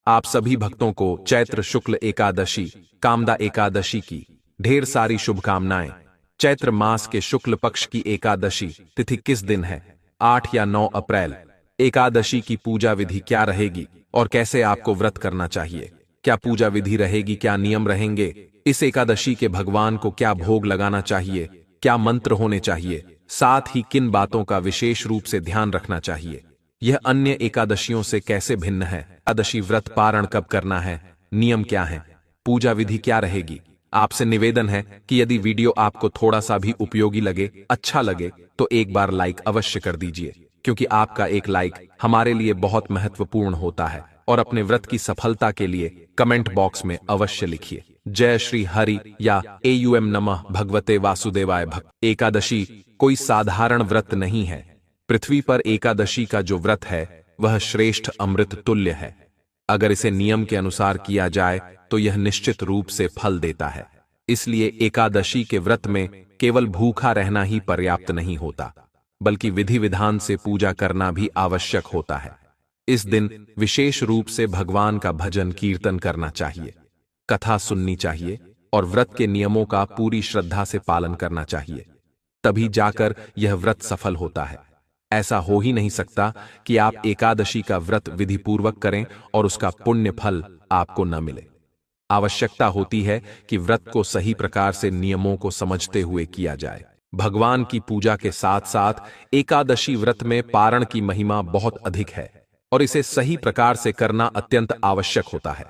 आप सभी भक्तों को चैत्र शुक्ल एकादशी, कामदा एकादशी की ढेर सारी शुभकामनाएं। चैत्र मास के शुक्ल पक्ष की एकादशी तिथि किस दिन है? 8 या 9 अप्रैल। एकादशी की पूजा विधि क्या रहेगी और कैसे आपको व्रत करना चाहिए? क्या पूजा विधि रहेगी? क्या नियम रहेंगे? इस एकादशी के भगवान को क्या भोग लगाना चाहिए? क्या मंत्र होने चाहिए? साथ ही किन बातों का विशेष रूप से ध्यान रखना चाहिए? यह अन्य एकादशियों से कैसे भिन्न है? एकादशी व्रत पारण कब करना है? नियम क्या है? पूजा विधि क्या रहेगी? आपसे निवेदन है कि यदि वीडियो आपको थोड़ा सा भी उपयोगी लगे, अच्छा लगे, तो एक बार लाइक अवश्य कर दीजिए, क्योंकि आपका एक लाइक हमारे लिए बहुत महत्वपूर्ण होता है। और अपने व्रत की सफलता के लिए कमेंट बॉक्स में अवश्य लिखिए जय श्री हरि या एयूएम नमः भगवते वासुदेवाय। भक्त एकादशी कोई साधारण व्रत नहीं है। पृथ्वी पर एकादशी का जो व्रत है वह श्रेष्ठ अमृत तुल्य है। अगर इसे नियम के अनुसार किया जाए तो यह निश्चित रूप से फल देता है। इसलिए एकादशी के व्रत में केवल भूखा रहना ही पर्याप्त नहीं होता, बल्कि विधि विधान से पूजा करना भी आवश्यक होता है। इस दिन विशेष रूप से भगवान का भजन कीर्तन करना चाहिए, कथा सुननी चाहिए और व्रत के नियमों का पूरी श्रद्धा से पालन करना चाहिए। तभी जाकर यह व्रत सफल होता है। ऐसा हो ही नहीं सकता कि आप एकादशी का व्रत विधिपूर्वक करें और उसका पुण्य फल आपको न मिले। आवश्यकता होती है कि व्रत को सही प्रकार से नियमों को समझते हुए किया जाए। भगवान की पूजा के साथ साथ एकादशी व्रत में पारण की महिमा बहुत अधिक है और इसे सही प्रकार से करना अत्यंत आवश्यक होता है।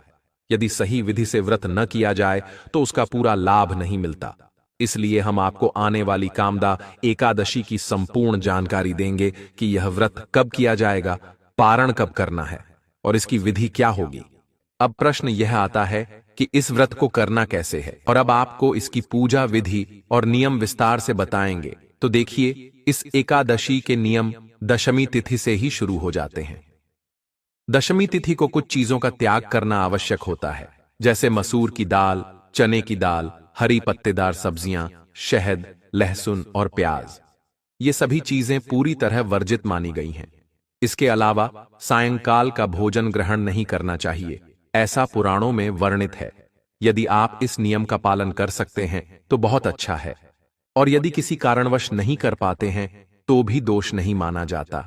यदि सही विधि से व्रत न किया जाए तो उसका पूरा लाभ नहीं मिलता। इसलिए हम आपको आने वाली कामदा एकादशी की संपूर्ण जानकारी देंगे कि यह व्रत कब किया जाएगा, पारण कब करना है और इसकी विधि क्या होगी। अब प्रश्न यह आता है कि इस व्रत को करना कैसे है, और अब आपको इसकी पूजा विधि और नियम विस्तार से बताएंगे। तो देखिए, इस एकादशी के नियम दशमी तिथि से ही शुरू हो जाते हैं। दशमी तिथि को कुछ चीजों का त्याग करना आवश्यक होता है, जैसे मसूर की दाल, चने की दाल, हरी पत्तेदार सब्जियां, शहद, लहसुन और प्याज। ये सभी चीजें पूरी तरह वर्जित मानी गई हैं। इसके अलावा सायंकाल का भोजन ग्रहण नहीं करना चाहिए, ऐसा पुराणों में वर्णित है। यदि आप इस नियम का पालन कर सकते हैं तो बहुत अच्छा है, और यदि किसी कारणवश नहीं कर पाते हैं तो भी दोष नहीं माना जाता।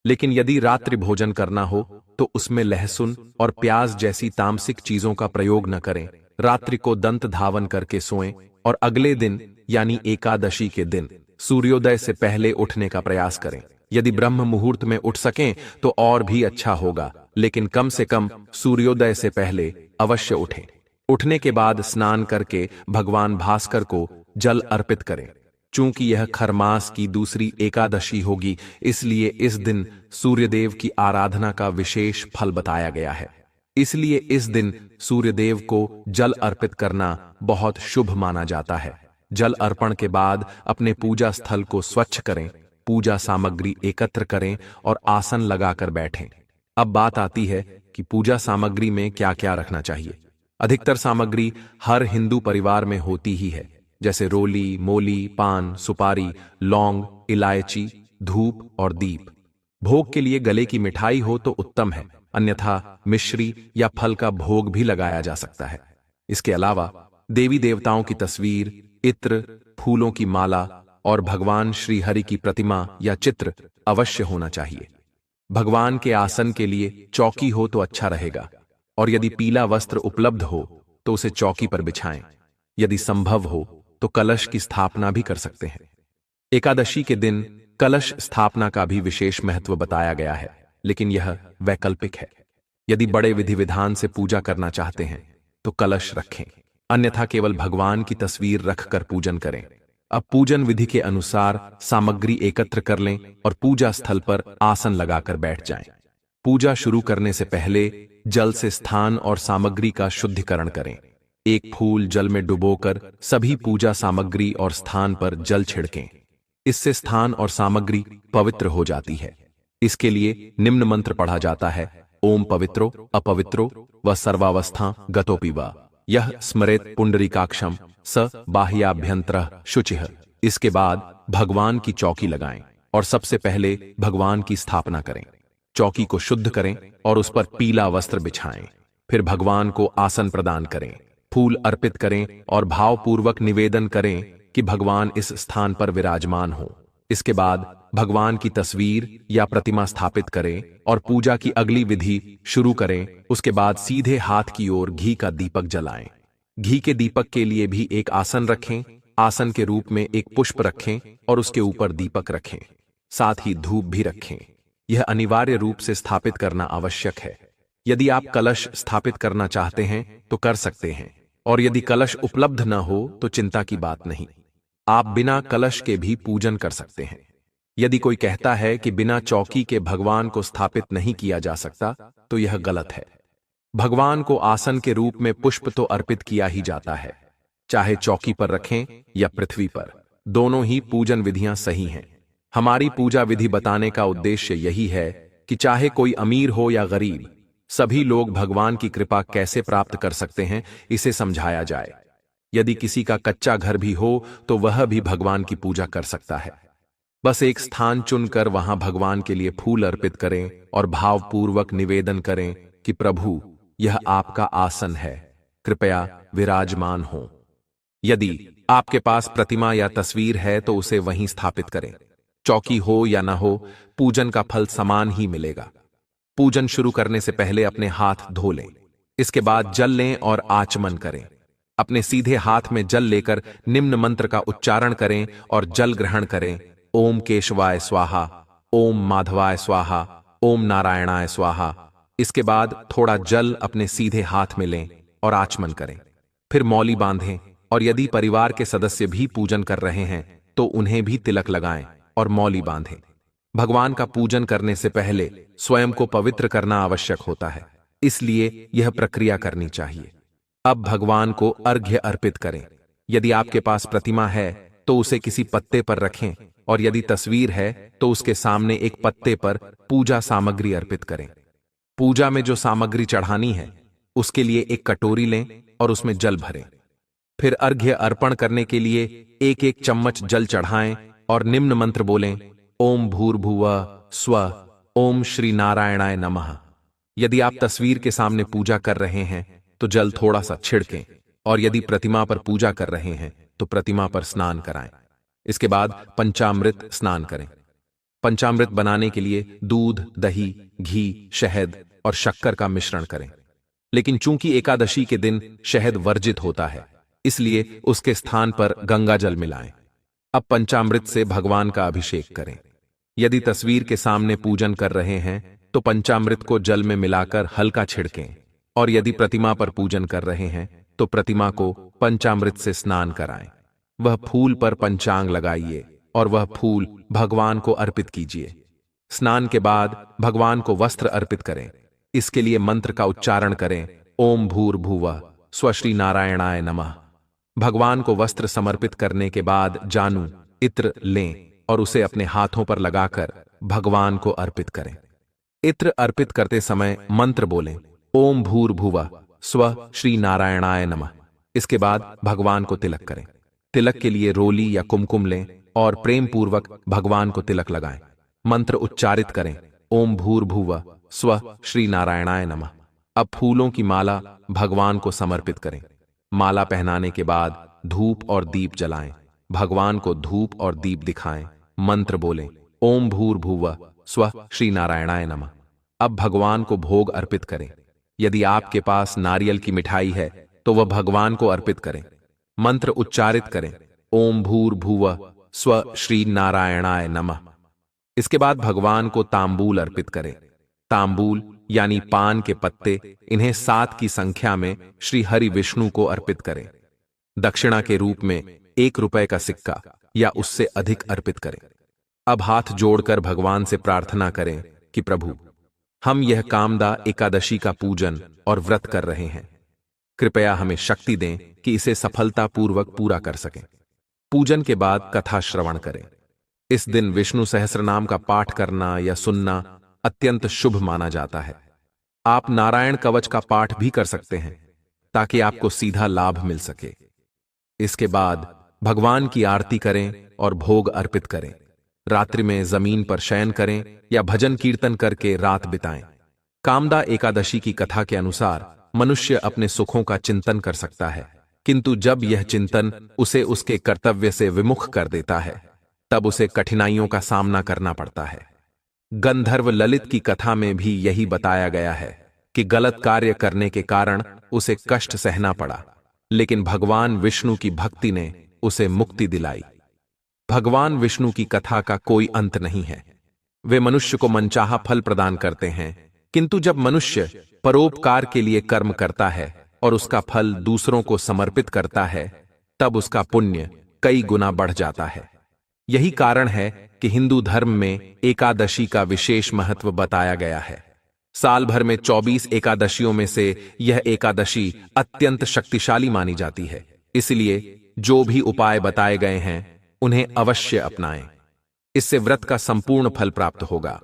लेकिन यदि रात्रि भोजन करना हो तो उसमें लहसुन और प्याज जैसी तामसिक चीजों का प्रयोग न करें। रात्रि को दंत धावन करके सोएं और अगले दिन यानी एकादशी के दिन सूर्योदय से पहले उठने का प्रयास करें। यदि ब्रह्म मुहूर्त में उठ सकें तो और भी अच्छा होगा, लेकिन कम से कम सूर्योदय से पहले अवश्य उठें। उठने के बाद स्नान करके भगवान भास्कर को जल अर्पित करें। चूंकि यह खरमास की दूसरी एकादशी होगी, इसलिए इस दिन सूर्यदेव की आराधना का विशेष फल बताया गया है। इसलिए इस दिन सूर्यदेव को जल अर्पित करना बहुत शुभ माना जाता है। जल अर्पण के बाद अपने पूजा स्थल को स्वच्छ करें, पूजा सामग्री एकत्र करें और आसन लगाकर बैठें। अब बात आती है कि पूजा सामग्री में क्या क्या रखना चाहिए। अधिकतर सामग्री हर हिंदू परिवार में होती ही है, जैसे रोली, मोली, पान, सुपारी, लौंग, इलायची, धूप और दीप। भोग के लिए गले की मिठाई हो तो उत्तम है, अन्यथा मिश्री या फल का भोग भी लगाया जा सकता है। इसके अलावा देवी देवताओं की तस्वीर, इत्र, फूलों की माला और भगवान श्री हरि की प्रतिमा या चित्र अवश्य होना चाहिए। भगवान के आसन के लिए चौकी हो तो अच्छा रहेगा, और यदि पीला वस्त्र उपलब्ध हो तो उसे चौकी पर बिछाएं। यदि संभव हो तो कलश की स्थापना भी कर सकते हैं। एकादशी के दिन कलश स्थापना का भी विशेष महत्व बताया गया है, लेकिन यह वैकल्पिक है। यदि बड़े विधि विधान से पूजा करना चाहते हैं तो कलश रखें, अन्यथा केवल भगवान की तस्वीर रखकर पूजन करें। अब पूजन विधि के अनुसार सामग्री एकत्र कर लें और पूजा स्थल पर आसन लगाकर बैठ जाएं। पूजा शुरू करने से पहले जल से स्थान और सामग्री का शुद्धिकरण करें। एक फूल जल में डुबोकर सभी पूजा सामग्री और स्थान पर जल छिड़कें। इससे स्थान और सामग्री पवित्र हो जाती है। इसके लिए निम्न मंत्र पढ़ा जाता है: ओम पवित्रो अपवित्रो व सर्वावस्था गतोपि वा यह स्मरेत पुंडरीकाक्षम स बाह्याभ्यंतरः शुचिः। इसके बाद भगवान की चौकी लगाएं और सबसे पहले भगवान की स्थापना करें। चौकी को शुद्ध करें और उस पर पीला वस्त्र बिछाएं। फिर भगवान को आसन प्रदान करें, फूल अर्पित करें और भावपूर्वक निवेदन करें कि भगवान इस स्थान पर विराजमान हो। इसके बाद भगवान की तस्वीर या प्रतिमा स्थापित करें और पूजा की अगली विधि शुरू करें। उसके बाद सीधे हाथ की ओर घी का दीपक जलाएं। घी के दीपक के लिए भी एक आसन रखें। आसन के रूप में एक पुष्प रखें और उसके ऊपर दीपक रखें। साथ ही धूप भी रखें। यह अनिवार्य रूप से स्थापित करना आवश्यक है। यदि आप कलश स्थापित करना चाहते हैं तो कर सकते हैं, और यदि कलश उपलब्ध न हो तो चिंता की बात नहीं, आप बिना कलश के भी पूजन कर सकते हैं। यदि कोई कहता है कि बिना चौकी के भगवान को स्थापित नहीं किया जा सकता तो यह गलत है। भगवान को आसन के रूप में पुष्प तो अर्पित किया ही जाता है, चाहे चौकी पर रखें या पृथ्वी पर, दोनों ही पूजन विधियां सही हैं। हमारी पूजा विधि बताने का उद्देश्य यही है कि चाहे कोई अमीर हो या गरीब, सभी लोग भगवान की कृपा कैसे प्राप्त कर सकते हैं, इसे समझाया जाए। यदि किसी का कच्चा घर भी हो तो वह भी भगवान की पूजा कर सकता है। बस एक स्थान चुनकर वहां भगवान के लिए फूल अर्पित करें और भावपूर्वक निवेदन करें कि प्रभु, यह आपका आसन है, कृपया विराजमान हो। यदि आपके पास प्रतिमा या तस्वीर है तो उसे वहीं स्थापित करें। चौकी हो या ना हो, पूजन का फल समान ही मिलेगा। पूजन शुरू करने से पहले अपने हाथ धो लें। इसके बाद जल लें और आचमन करें। अपने सीधे हाथ में जल लेकर निम्न मंत्र का उच्चारण करें और जल ग्रहण करें। ओम केशवाय स्वाहा, ओम माधवाय स्वाहा, ओम नारायणाय स्वाहा। इसके बाद थोड़ा जल अपने सीधे हाथ में लें और आचमन करें। फिर मौली बांधें, और यदि परिवार के सदस्य भी पूजन कर रहे हैं तो उन्हें भी तिलक लगाएं और मौली बांधें। भगवान का पूजन करने से पहले स्वयं को पवित्र करना आवश्यक होता है, इसलिए यह प्रक्रिया करनी चाहिए। अब भगवान को अर्घ्य अर्पित करें। यदि आपके पास प्रतिमा है तो उसे किसी पत्ते पर रखें, और यदि तस्वीर है तो उसके सामने एक पत्ते पर पूजा सामग्री अर्पित करें। पूजा में जो सामग्री चढ़ानी है उसके लिए एक कटोरी लें और उसमें जल भरें। फिर अर्घ्य अर्पण करने के लिए एक एक चम्मच जल चढ़ाएं और निम्न मंत्र बोलें। ओम भूर्भुवः स्वः, ओम श्री नारायणाय नमः। यदि आप तस्वीर के सामने पूजा कर रहे हैं तो जल थोड़ा सा छिड़कें, और यदि प्रतिमा पर पूजा कर रहे हैं तो प्रतिमा पर स्नान कराएं। इसके बाद पंचामृत स्नान करें। पंचामृत बनाने के लिए दूध, दही, घी, शहद और शक्कर का मिश्रण करें। लेकिन चूंकि एकादशी के दिन शहद वर्जित होता है, इसलिए उसके स्थान पर गंगा जल मिलाएं। अब पंचामृत से भगवान का अभिषेक करें। यदि तस्वीर के सामने पूजन कर रहे हैं तो पंचामृत को जल में मिलाकर हल्का छिड़कें, और यदि प्रतिमा पर पूजन कर रहे हैं तो प्रतिमा को पंचामृत से स्नान कराएं। वह फूल पर पंचांग लगाइए और वह फूल भगवान को अर्पित कीजिए। स्नान के बाद भगवान को वस्त्र अर्पित करें। इसके लिए मंत्र का उच्चारण करें। ओम भूर्भुवः स्वः श्री नारायणाय नमः। भगवान को वस्त्र समर्पित करने के बाद जानू, इत्र लें और उसे अपने हाथों पर लगाकर भगवान को अर्पित करें। इत्र अर्पित करते समय मंत्र बोलें। ओम भूर्भुवः स्वः श्री नारायणाय नमः। इसके बाद भगवान को तिलक करें। तिलक के लिए रोली या कुमकुम लें और प्रेम पूर्वक भगवान को तिलक लगाएं। मंत्र उच्चारित करें। ओम भूर्भुवः स्वः श्री नारायणाय नमः। अब फूलों की माला भगवान को समर्पित करें। माला पहनाने के बाद धूप और दीप जलाएं। भगवान को धूप और दीप दिखाएं। मंत्र बोलें। ओम भूर्भुवः स्वः श्री नारायणाय नमः। अब भगवान को भोग अर्पित करें। यदि आपके पास नारियल की मिठाई है तो वह भगवान को अर्पित करें। मंत्र उच्चारित करें। ओम भूर्भुवः स्वः श्री नारायणाय नमः। इसके बाद भगवान को तांबूल अर्पित करें। तांबूल यानी पान के पत्ते, इन्हें 7 की संख्या में श्री हरि विष्णु को अर्पित करें। दक्षिणा के रूप में 1 रुपए का सिक्का या उससे अधिक अर्पित करें। अब हाथ जोड़कर भगवान से प्रार्थना करें कि प्रभु, हम यह कामदा एकादशी का पूजन और व्रत कर रहे हैं। कृपया हमें शक्ति दें कि इसे सफलतापूर्वक पूरा कर सकें। पूजन के बाद कथा श्रवण करें। इस दिन विष्णु सहस्रनाम का पाठ करना या सुनना अत्यंत शुभ माना जाता है। आप नारायण कवच का पाठ भी कर सकते हैं ताकि आपको सीधा लाभ मिल सके। इसके बाद भगवान की आरती करें और भोग अर्पित करें। रात्रि में जमीन पर शयन करें या भजन कीर्तन करके रात बिताएं। कामदा एकादशी की कथा के अनुसार मनुष्य अपने सुखों का चिंतन कर सकता है, किंतु जब यह चिंतन उसे उसके कर्तव्य से विमुख कर देता है, तब उसे कठिनाइयों का सामना करना पड़ता है। गंधर्व ललित की कथा में भी यही बताया गया है कि गलत कार्य करने के कारण उसे कष्ट सहना पड़ा, लेकिन भगवान विष्णु की भक्ति ने उसे मुक्ति दिलाई। भगवान विष्णु की कथा का कोई अंत नहीं है। वे मनुष्य को मनचाहा फल प्रदान करते हैं, किंतु जब मनुष्य परोपकार के लिए कर्म करता है और उसका फल दूसरों को समर्पित करता है, तब उसका पुण्य कई गुना बढ़ जाता है। यही कारण है कि हिंदू धर्म में एकादशी का विशेष महत्व बताया गया है। साल भर में 24 एकादशियों में से यह एकादशी अत्यंत शक्तिशाली मानी जाती है। इसलिए जो भी उपाय बताए गए हैं उन्हें अवश्य अपनाएं। इससे व्रत का संपूर्ण फल प्राप्त होगा।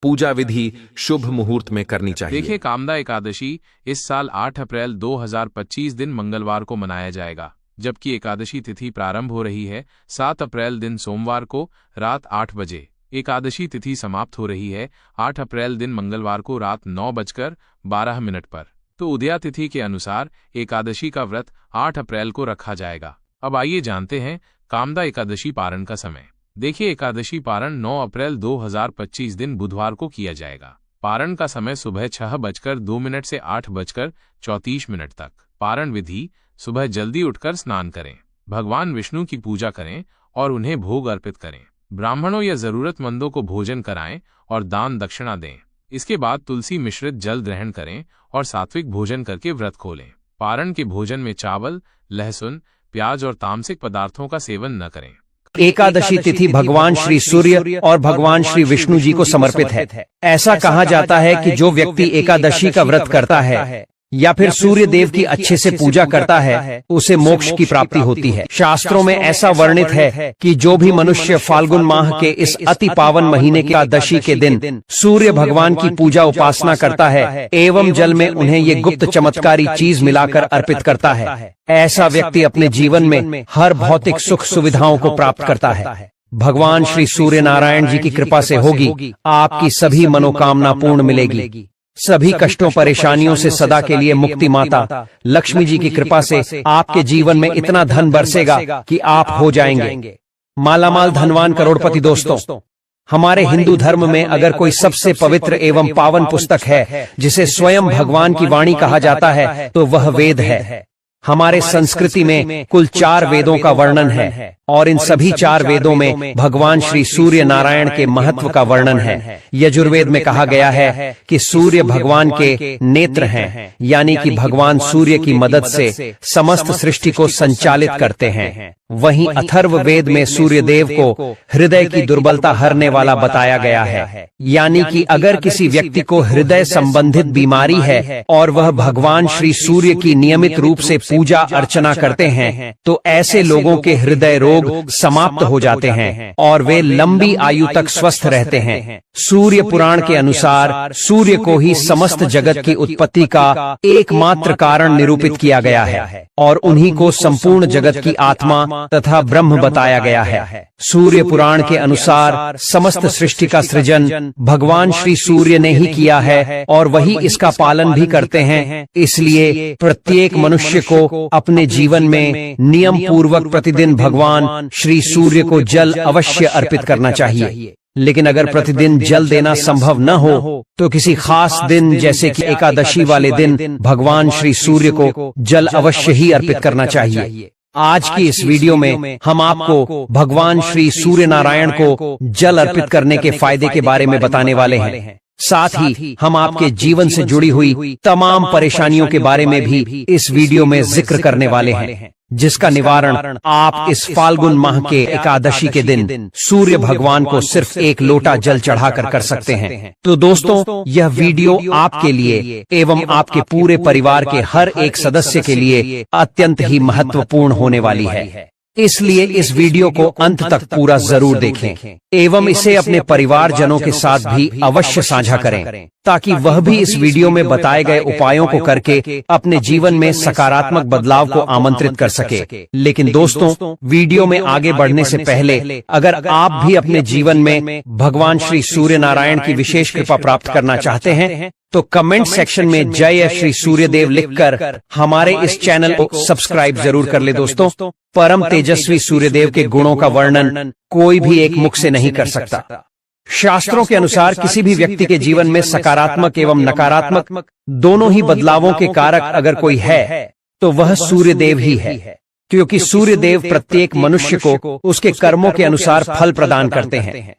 पूजा विधि शुभ मुहूर्त में करनी चाहिए। देखिए, कामदा एकादशी इस साल 8 अप्रैल 2025 दिन मंगलवार को मनाया जाएगा, जबकि एकादशी तिथि प्रारंभ हो रही है 7 अप्रैल दिन सोमवार को रात 8 बजे। एकादशी तिथि समाप्त हो रही है 8 अप्रैल दिन मंगलवार को रात 9:12 पर। तो उदया तिथि के अनुसार एकादशी का व्रत 8 अप्रैल को रखा जाएगा। अब आइए जानते हैं कामदा एकादशी पारण का समय। देखिए, एकादशी पारण 9 अप्रैल 2025 दिन बुधवार को किया जाएगा। पारण का समय सुबह 6:02 से 8:34 तक। पारण विधि: सुबह जल्दी उठकर स्नान करें, भगवान विष्णु की पूजा करें और उन्हें भोग अर्पित करें। ब्राह्मणों या जरूरतमंदों को भोजन कराएं और दान दक्षिणा दें। इसके बाद तुलसी मिश्रित जल ग्रहण करें और सात्विक भोजन करके व्रत खोलें। पारण के भोजन में चावल, लहसुन, प्याज और तामसिक पदार्थों का सेवन न करें। एकादशी तिथि भगवान श्री सूर्य और भगवान श्री विष्णु जी को समर्पित है। ऐसा कहा जाता है कि जो व्यक्ति एकादशी का व्रत करता है या फिर सूर्य देव की अच्छे से पूजा करता है, उसे मोक्ष की प्राप्ति होती है। शास्त्रों में ऐसा वर्णित है कि जो भी मनुष्य फाल्गुन माह के इस अति पावन महीने की एकादशी के दिन सूर्य भगवान की पूजा उपासना करता है एवं जल में उन्हें ये गुप्त चमत्कारी चीज मिलाकर अर्पित करता है, ऐसा व्यक्ति अपने जीवन में हर भौतिक सुख सुविधाओं को प्राप्त करता है। भगवान श्री सूर्य नारायण जी की कृपा से होगी आपकी सभी मनोकामना पूर्ण मिलेगी। सभी कष्टों परेशानियों से सदा के लिए मुक्ति माता लक्ष्मी जी की कृपा से आपके जीवन में इतना धन बरसेगा कि आप हो जाएंगे मालामाल धनवान करोड़पति। दोस्तों, हमारे हिंदू धर्म में अगर कोई सबसे पवित्र एवं पावन पुस्तक है जिसे स्वयं भगवान की वाणी कहा जाता है तो वह वेद है। हमारे संस्कृति में कुल 4 वेदों का वर्णन है और इन सभी 4 वेदों में भगवान श्री सूर्य नारायण के महत्व का वर्णन है। यजुर्वेद में कहा गया है कि सूर्य भगवान के नेत्र हैं, यानी कि भगवान सूर्य की मदद से समस्त सृष्टि को संचालित करते हैं। वहीं अथर्व वेद में सूर्य देव को हृदय की दुर्बलता हरने वाला बताया गया है, यानी कि अगर किसी व्यक्ति को हृदय संबंधित बीमारी है और वह भगवान श्री सूर्य की नियमित रूप से पूजा अर्चना करते हैं तो ऐसे लोगों के हृदय रोग समाप्त हो जाते हैं और वे लंबी आयु तक स्वस्थ रहते हैं। सूर्य पुराण के अनुसार सूर्य को ही समस्त जगत की उत्पत्ति का एकमात्र कारण निरूपित किया गया है और उन्हीं को संपूर्ण जगत की आत्मा तथा ब्रह्म बताया गया है। सूर्य पुराण के अनुसार समस्त सृष्टि का सृजन भगवान श्री सूर्य ने ही किया है और वही इसका पालन भी करते हैं। इसलिए प्रत्येक मनुष्य को अपने जीवन में नियम पूर्वक प्रतिदिन भगवान श्री सूर्य को जल अवश्य अर्पित करना चाहिए। लेकिन अगर प्रतिदिन जल देना संभव न हो तो किसी खास दिन जैसे कि एकादशी वाले दिन भगवान श्री सूर्य को जल अवश्य ही अर्पित करना चाहिए। आज की इस वीडियो में हम आपको भगवान श्री सूर्य नारायण को जल अर्पित करने के फायदे के बारे में बताने वाले हैं। साथ ही हम आपके जीवन से जुड़ी हुई तमाम परेशानियों के बारे में भी इस वीडियो में जिक्र करने वाले हैं, जिसका निवारण आप इस फाल्गुन माह के एकादशी के दिन सूर्य भगवान को सिर्फ 1 लोटा जल चढ़ाकर कर सकते हैं। तो दोस्तों, यह वीडियो आपके लिए एवं आपके पूरे परिवार के हर एक सदस्य के लिए अत्यंत ही महत्वपूर्ण होने वाली है। इसलिए इस वीडियो को अंत तक पूरा जरूर देखें एवं इसे अपने परिवारजनों के साथ भी अवश्य साझा करें ताकि वह भी इस वीडियो में बताए गए उपायों को करके अपने जीवन में सकारात्मक बदलाव को आमंत्रित कर सके। लेकिन दोस्तों, वीडियो में आगे बढ़ने से पहले अगर आप भी अपने जीवन में भगवान श्री सूर्य नारायण की विशेष कृपा प्राप्त करना चाहते हैं तो कमेंट सेक्शन में जय श्री सूर्यदेव लिखकर हमारे इस चैनल को सब्सक्राइब जरूर कर ले दोस्तों। परम तेजस्वी सूर्यदेव के गुणों का वर्णन कोई भी एक मुख से नहीं कर सकता। शास्त्रों के अनुसार किसी भी व्यक्ति के जीवन में सकारात्मक एवं नकारात्मक दोनों ही बदलावों के कारक अगर कोई है तो वह सूर्यदेव ही है, क्योंकि सूर्यदेव प्रत्येक मनुष्य को उसके कर्मों के अनुसार फल प्रदान करते हैं।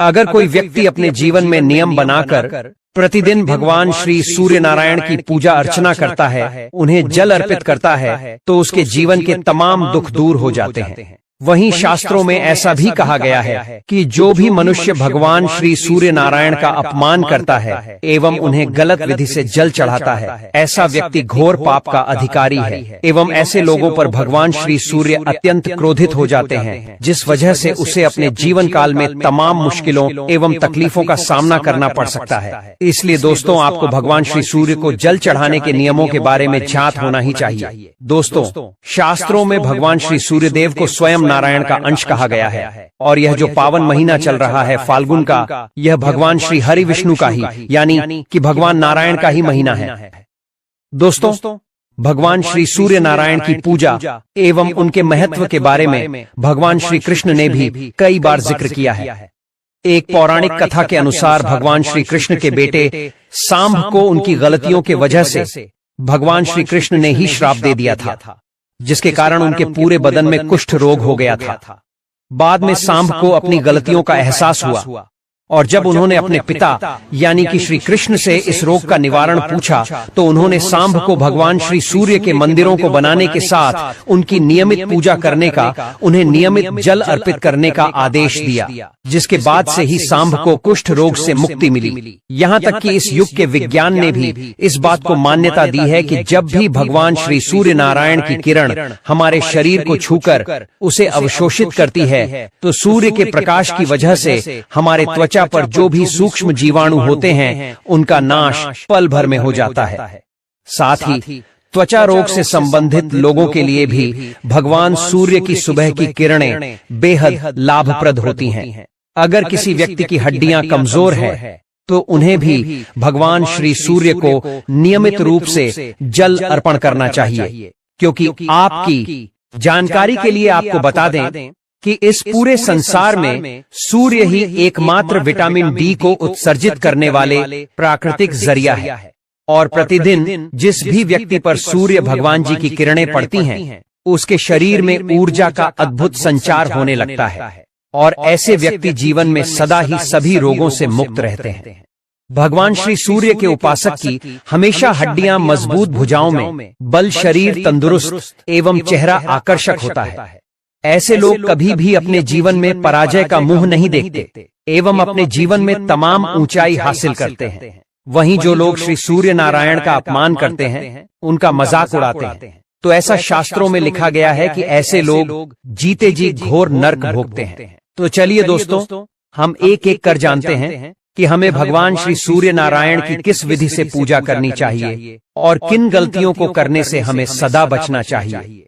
अगर कोई व्यक्ति अपने जीवन में नियम बनाकर प्रतिदिन भगवान श्री सूर्य नारायण की पूजा अर्चना करता है, उन्हें जल अर्पित करता है, तो उसके जीवन के तमाम दुख दूर हो जाते हैं। वहीं शास्त्रों में ऐसा भी कहा गया है कि जो भी मनुष्य भगवान श्री सूर्य नारायण का अपमान करता है एवं उन्हें गलत विधि से जल चढ़ाता है, ऐसा व्यक्ति घोर पाप का अधिकारी है एवं ऐसे लोगों पर भगवान श्री सूर्य अत्यंत क्रोधित हो जाते हैं, जिस वजह से उसे अपने जीवन काल में तमाम मुश्किलों एवं तकलीफों का सामना करना पड़ सकता है। इसलिए दोस्तों, आपको भगवान श्री सूर्य को जल चढ़ाने के नियमों के बारे में ज्ञात होना ही चाहिए। दोस्तों, शास्त्रों में भगवान श्री सूर्यदेव को स्वयं नारायण का अंश कहा गया है, और यह जो पावन महीना चल रहा है फाल्गुन का, यह भगवान श्री हरि विष्णु का ही यानी कि भगवान नारायण का ही महीना है। दोस्तों, भगवान श्री सूर्य नारायण की पूजा एवं उनके महत्व के बारे में भगवान श्री कृष्ण ने भी कई बार जिक्र किया है। एक पौराणिक कथा के अनुसार भगवान श्री कृष्ण के बेटे सांब को उनकी गलतियों के वजह से भगवान श्री कृष्ण ने ही श्राप दे दिया था, जिसके कारण उनके पूरे बदन में कुष्ठ रोग हो गया था। बाद में सांब को अपनी गलतियों का एहसास हुआ, और जब उन्होंने अपने पिता यानी कि श्री कृष्ण से इस रोग का निवारण पूछा, तो उन्होंने सांब को भगवान श्री सूर्य के मंदिरों को बनाने के साथ उनकी नियमित पूजा करने का, उन्हें नियमित जल अर्पित करने का आदेश दिया, जिसके बाद से ही सांब को कुष्ठ रोग से मुक्ति मिली। यहाँ तक कि इस युग के विज्ञान ने भी इस बात को मान्यता दी है कि जब भी भगवान श्री सूर्य नारायण की किरण हमारे शरीर को छूकर उसे अवशोषित करती है, तो सूर्य के प्रकाश की वजह से हमारे त्वचा पर जो भी सूक्ष्म जीवाणु होते हैं उनका नाश पल भर में हो जाता है। साथ ही त्वचा रोग से संबंधित लोगों के लिए भी भगवान सूर्य की सुबह की किरणें बेहद लाभप्रद होती हैं। अगर किसी व्यक्ति की हड्डियां कमजोर है तो उन्हें भी भगवान श्री सूर्य को नियमित रूप से जल अर्पण करना चाहिए, क्योंकि आपकी जानकारी के लिए आपको बता दें कि इस पूरे संसार में सूर्य ही एकमात्र विटामिन डी को उत्सर्जित करने वाले प्राकृतिक जरिया है, और प्रतिदिन जिस भी व्यक्ति पर सूर्य भगवान जी की किरणें पड़ती हैं, उसके शरीर में ऊर्जा का अद्भुत संचार होने लगता है, और ऐसे व्यक्ति जीवन में सदा ही सभी रोगों से मुक्त रहते हैं। भगवान श्री सूर्य के उपासक की हमेशा हड्डियां मजबूत, भुजाओं में बल, शरीर तंदुरुस्त एवं चेहरा आकर्षक होता है। ऐसे लोग कभी भी अपने जीवन में पराजय का मुंह नहीं देखते एवं अपने जीवन में तमाम ऊंचाई हासिल करते हैं। वहीं जो लोग श्री सूर्य नारायण का अपमान करते हैं, उनका मजाक उड़ाते हैं, तो ऐसा शास्त्रों में लिखा गया है कि ऐसे लोग जीते जी घोर नर्क भोगते हैं। तो चलिए दोस्तों, हम एक एक कर जानते हैं कि हमें भगवान श्री सूर्य नारायण की किस विधि से पूजा करनी चाहिए और किन गलतियों को करने से हमें सदा बचना चाहिए।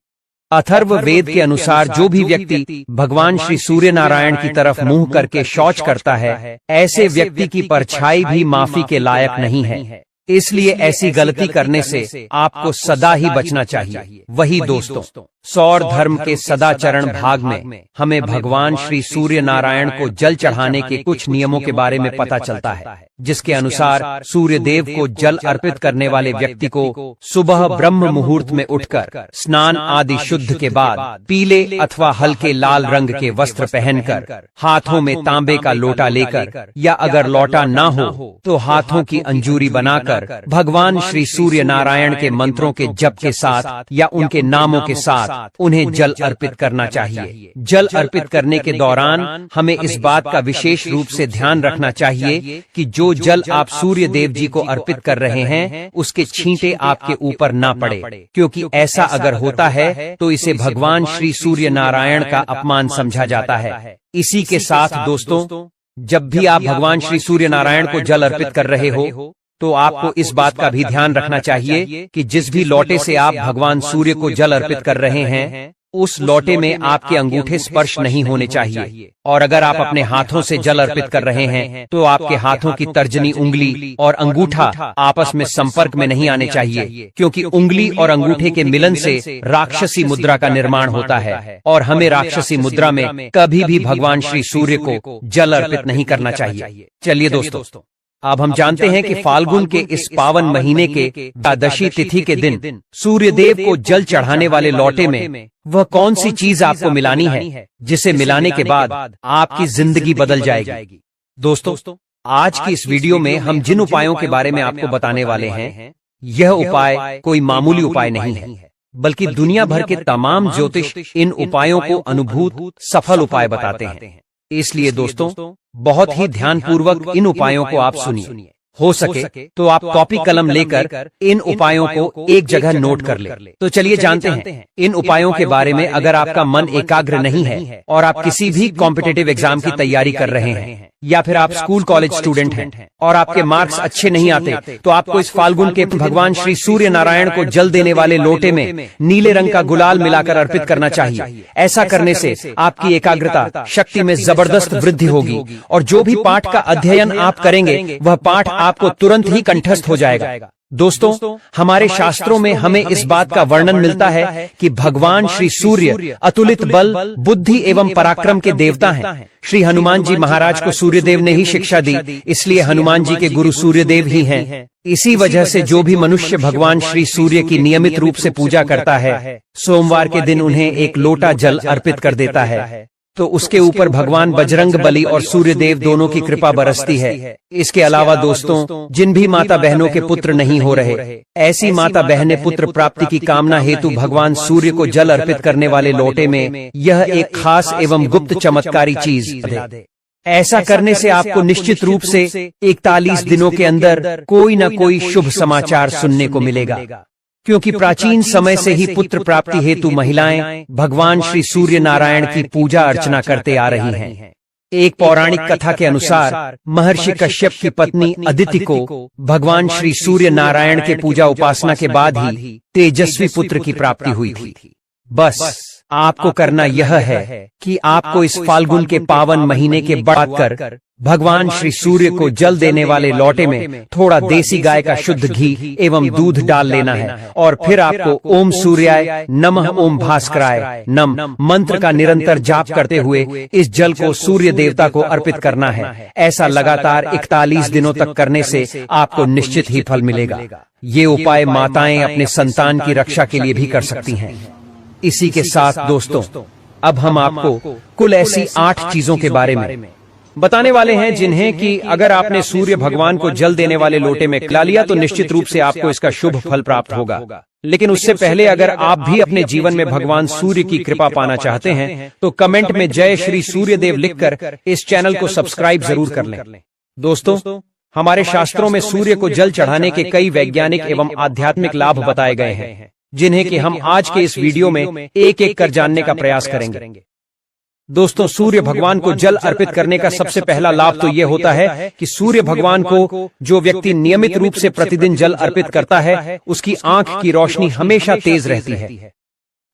अथर्व वेद के अनुसार जो भी व्यक्ति भगवान श्री सूर्य नारायण की तरफ मुंह करके शौच करता है, ऐसे व्यक्ति की परछाई भी माफी के लायक नहीं है। इसलिए ऐसी गलती करने से आपको सदा ही बचना चाहिए। वही दोस्तों, सौर धर्म के सदाचरण भाग में हमें भगवान श्री सूर्य नारायण को जल चढ़ाने के कुछ नियमों के बारे में पता चलता है, जिसके अनुसार सूर्य देव को जल अर्पित करने वाले व्यक्ति को सुबह ब्रह्म मुहूर्त में उठकर स्नान आदि शुद्ध के बाद पीले अथवा हल्के लाल रंग के वस्त्र पहनकर, हाथों में तांबे का लोटा लेकर, या अगर लोटा न हो तो हाथों की अंजूरी बनाकर भगवान श्री सूर्य नारायण के मंत्रों के जप के साथ या उनके नामों के साथ उन्हें जल अर्पित करना चाहिए। जल अर्पित करने के दौरान हमें इस बात का विशेष रूप से ध्यान रखना चाहिए कि जो जल आप सूर्य देव जी को अर्पित कर रहे हैं, उसके छींटे आपके ऊपर ना पड़े, क्योंकि ऐसा अगर होता है तो इसे भगवान श्री सूर्य नारायण का अपमान समझा जाता है। इसी के साथ दोस्तों, जब भी आप भगवान श्री सूर्य नारायण को जल अर्पित कर रहे हो, तो आपको इस बात का भी ध्यान रखना चाहिए कि जिस भी लोटे से आप भगवान सूर्य को जल अर्पित कर रहे हैं, उस लोटे में आपके अंगूठे स्पर्श नहीं होने चाहिए। और अगर आप अपने हाथों से जल अर्पित कर रहे हैं तो आपके हाथों की तर्जनी उंगली और अंगूठा आपस में संपर्क में नहीं आने चाहिए, क्योंकि उंगली और अंगूठे के मिलन से राक्षसी मुद्रा का निर्माण होता है और हमें राक्षसी मुद्रा में कभी भी भगवान श्री सूर्य को जल अर्पित नहीं करना चाहिए। चलिए दोस्तों, अब हम जानते हैं कि फाल्गुन के इस पावन महीने के एकादशी तिथि के दिन सूर्य देव को जल चढ़ाने वाले लोटे में वह कौन सी चीज आपको मिलानी है जिसे मिलाने के बाद आपकी जिंदगी बदल जाएगी। दोस्तों, आज की इस वीडियो में हम जिन उपायों के बारे में आपको बताने वाले हैं, यह उपाय कोई मामूली उपाय नहीं है, बल्कि दुनिया भर के तमाम ज्योतिष इन उपायों को अनुभूत सफल उपाय बताते हैं। इसलिए दोस्तों, बहुत ही ध्यानपूर्वक इन उपायों को आप सुनिए। हो सके तो आप कॉपी कलम लेकर इन उपायों को एक जगह नोट कर ले। तो चलिए जानते हैं इन उपायों के बारे में। अगर आपका मन एकाग्र नहीं है और आप किसी भी कॉम्पिटिटिव एग्जाम की तैयारी कर रहे हैं, या फिर आप स्कूल कॉलेज स्टूडेंट हैं और आपके मार्क्स अच्छे नहीं आते, तो आपको इस फाल्गुन के भगवान श्री सूर्य नारायण को जल देने वाले लोटे में नीले रंग का गुलाल मिलाकर अर्पित करना चाहिए। ऐसा करने से आपकी एकाग्रता शक्ति में जबरदस्त वृद्धि होगी और जो भी पाठ का अध्ययन आप करेंगे वह पाठ आपको तुरंत ही कंठस्थ हो जाएगा। दोस्तों, हमारे शास्त्रों में हमें इस बात का वर्णन मिलता है कि भगवान श्री सूर्य अतुलित बल, बुद्धि एवं पराक्रम के देवता हैं। श्री हनुमान जी महाराज को सूर्यदेव ने ही शिक्षा दी, इसलिए हनुमान जी के गुरु सूर्यदेव ही हैं। इसी वजह से जो भी मनुष्य भगवान श्री सूर्य की नियमित रूप से पूजा करता है, सोमवार के दिन उन्हें एक लोटा जल अर्पित कर देता है, तो उसके ऊपर भगवान बजरंग बली और सूर्यदेव दोनों की कृपा बरसती है। इसके अलावा दोस्तों, जिन भी माता बहनों के पुत्र नहीं हो रहे, ऐसी माता बहनें पुत्र प्राप्ति की कामना हेतु भगवान सूर्य को जल अर्पित करने वाले लोटे में यह एक खास एवं गुप्त चमत्कारी चीज है। ऐसा करने से आपको निश्चित रूप से 41 दिनों के अंदर कोई न कोई शुभ समाचार सुनने को मिलेगा, क्योंकि प्राचीन समय से ही पुत्र प्राप्ति हेतु महिलाएं भगवान श्री सूर्य नारायण की पूजा अर्चना करते आ रही हैं। एक पौराणिक कथा के अनुसार महर्षि कश्यप की पत्नी अदिति को भगवान श्री सूर्य नारायण के पूजा उपासना के बाद ही तेजस्वी पुत्र की प्राप्ति हुई थी। बस आपको करना यह है कि आपको इस फाल्गुन के पावन महीने के बाद कर भगवान श्री सूर्य को जल देने वाले लोटे में थोड़ा देसी गाय का शुद्ध घी एवं दूध डाल लेना है और फिर आपको ओम सूर्याय नमः ओम भास्कराय नम मंत्र का निरंतर जाप करते हुए इस जल को सूर्य देवता को अर्पित करना है। ऐसा लगातार 41 दिनों तक करने से आपको निश्चित ही फल मिलेगा। ये उपाय माताएं अपने संतान की रक्षा के लिए भी कर सकती हैं। इसी के साथ दोस्तों, अब हम आपको कुल ऐसी 8 चीजों के बारे में बताने वाले हैं जिन्हें कि अगर आपने सूर्य भगवान को जल देने वाले लोटे में खिला लिया तो निश्चित रूप से आपको इसका शुभ फल प्राप्त होगा। लेकिन उससे पहले अगर आप भी अपने जीवन में भगवान सूर्य की कृपा पाना चाहते हैं तो कमेंट में जय श्री सूर्यदेव लिखकर इस चैनल को सब्सक्राइब जरूर कर लें। दोस्तों, हमारे शास्त्रों में सूर्य को जल चढ़ाने के कई वैज्ञानिक एवं आध्यात्मिक लाभ बताए गए हैं, जिन्हें कि हम आज के इस वीडियो में एक एक कर जानने का प्रयास करेंगे। दोस्तों, सूर्य भगवान को जल अर्पित करने का सबसे पहला लाभ तो यह होता है कि सूर्य भगवान को जो व्यक्ति नियमित रूप से प्रतिदिन जल अर्पित करता है, उसकी आंख की रोशनी हमेशा तेज रहती है।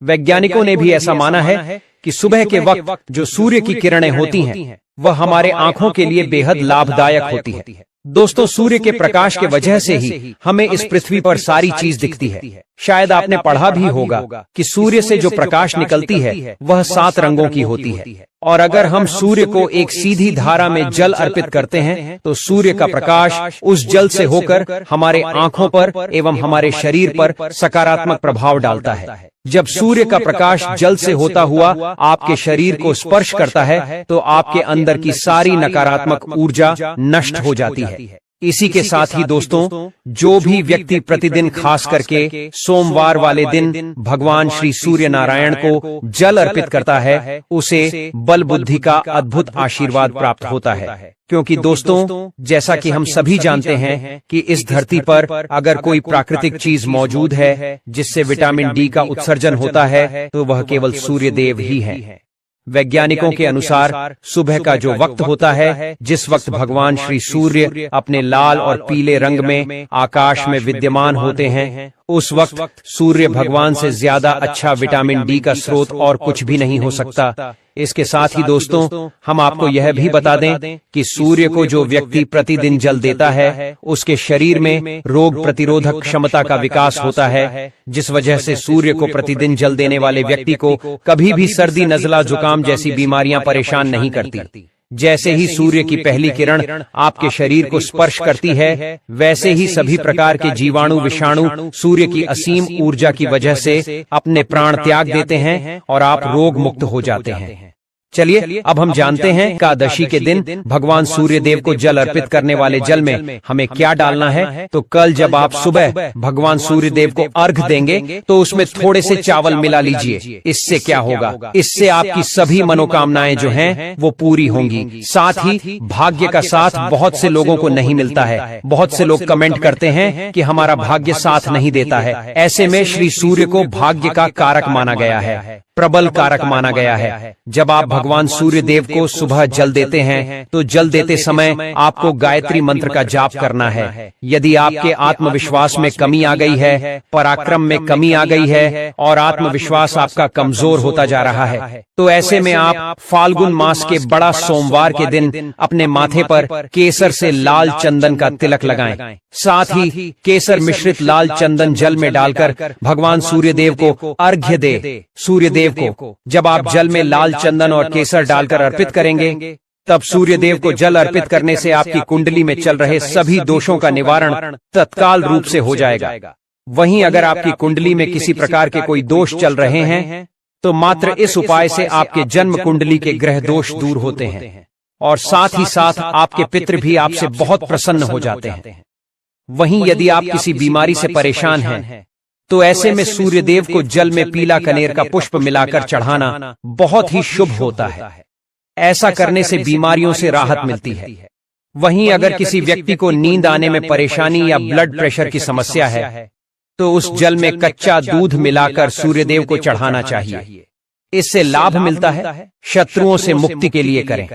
वैज्ञानिकों ने भी ऐसा माना है कि सुबह के वक्त जो सूर्य की किरणें होती हैं, वह हमारे आंखों के लिए बेहद लाभदायक होती है। दोस्तों, सूर्य के प्रकाश के वजह से ही हमें इस पृथ्वी पर सारी चीज दिखती है। शायद आपने पढ़ा भी होगा कि सूर्य से जो प्रकाश निकलती है वह 7 रंगों की होती है, और अगर हम सूर्य को एक सीधी धारा में जल अर्पित करते हैं तो सूर्य का प्रकाश उस जल से होकर हमारे आंखों पर एवं हमारे शरीर पर सकारात्मक प्रभाव डालता है। जब सूर्य का प्रकाश जल से होता हुआ आपके शरीर को स्पर्श करता है तो आपके अंदर की सारी नकारात्मक ऊर्जा नष्ट हो जाती है। इसी के साथ ही दोस्तों, जो भी व्यक्ति प्रतिदिन खास करके सोमवार वाले दिन भगवान श्री सूर्य नारायण को जल अर्पित करता है, उसे बल बुद्धि का अद्भुत आशीर्वाद प्राप्त होता है। क्योंकि दोस्तों, जैसा कि हम सभी जानते हैं कि इस धरती पर अगर कोई प्राकृतिक चीज मौजूद है जिससे विटामिन डी का उत्सर्जन होता है तो वह केवल सूर्यदेव ही है। वैज्ञानिकों के अनुसार सुबह का जो वक्त होता है, जिस वक्त भगवान श्री सूर्य अपने लाल और पीले रंग में आकाश में विद्यमान होते हैं, उस वक्त सूर्य भगवान से ज्यादा अच्छा विटामिन डी का स्रोत और कुछ भी नहीं हो सकता। इसके साथ ही दोस्तों, हम आपको यह भी बता दें कि सूर्य को जो व्यक्ति प्रतिदिन जल देता है, उसके शरीर में रोग प्रतिरोधक क्षमता का विकास होता है, जिस वजह से सूर्य को प्रतिदिन जल देने वाले व्यक्ति को कभी भी सर्दी, नजला, जुकाम जैसी बीमारियां परेशान नहीं करती। जैसे ही सूर्य की पहली किरण आपके शरीर को स्पर्श करती है, वैसे ही सभी प्रकार के जीवाणु, विषाणु सूर्य की असीम ऊर्जा की वजह से अपने प्राण त्याग देते हैं और आप रोग मुक्त हो जाते हैं। चलिए अब हम जानते हैं एकादशी के दिन भगवान सूर्य देव को जल अर्पित करने वाले जल में हमें क्या डालना है। तो कल जब आप सुबह भगवान सूर्य देव को अर्घ देंगे तो उसमें थोड़े से चावल मिला लीजिए। इससे क्या होगा, इससे आपकी सभी मनोकामनाएं जो हैं वो पूरी होंगी। साथ ही भाग्य का साथ बहुत से लोगों को नहीं मिलता है। बहुत से लोग कमेंट करते हैं कि हमारा भाग्य साथ नहीं देता है। ऐसे में श्री सूर्य को भाग्य का कारक माना गया है, प्रबल कारक माना गया है। जब आप भगवान सूर्य देव को सुबह जल देते हैं तो जल देते समय आपको गायत्री मंत्र का जाप करना है। यदि आपके आत्मविश्वास में कमी आ गई है, पराक्रम में कमी आ गई है और आत्मविश्वास आपका कमजोर होता जा रहा है, तो ऐसे में आप फाल्गुन मास के बड़ा सोमवार के दिन अपने माथे पर केसर से लाल चंदन का तिलक लगाएं। साथ ही केसर मिश्रित लाल चंदन जल में डालकर भगवान सूर्य देव को अर्घ्य दे। सूर्य देव को जब आप जल में लाल चंदन और केसर डालकर अर्पित करेंगे, तब सूर्य देव को जल अर्पित करने से आपकी कुंडली में चल रहे सभी दोषों का निवारण तत्काल रूप से हो जाएगा। वहीं अगर आपकी कुंडली में किसी प्रकार के कोई दोष चल रहे हैं, तो मात्र इस उपाय से आपके जन्म कुंडली के ग्रह दोष दूर होते हैं और साथ ही साथ आपके पितृ भी आपसे बहुत प्रसन्न हो जाते हैं। वहीं यदि आप किसी बीमारी से परेशान हैं, तो ऐसे में सूर्य देव को जल में पीला कनेर का पुष्प मिलाकर चढ़ाना बहुत ही शुभ होता है। ऐसा करने से बीमारियों से राहत मिलती है। वहीं अगर किसी व्यक्ति को नींद आने में परेशानी या ब्लड प्रेशर की समस्या है, तो उस जल में कच्चा दूध मिलाकर सूर्य देव को चढ़ाना चाहिए। इससे लाभ मिलता है। शत्रुओं से मुक्ति के लिए करें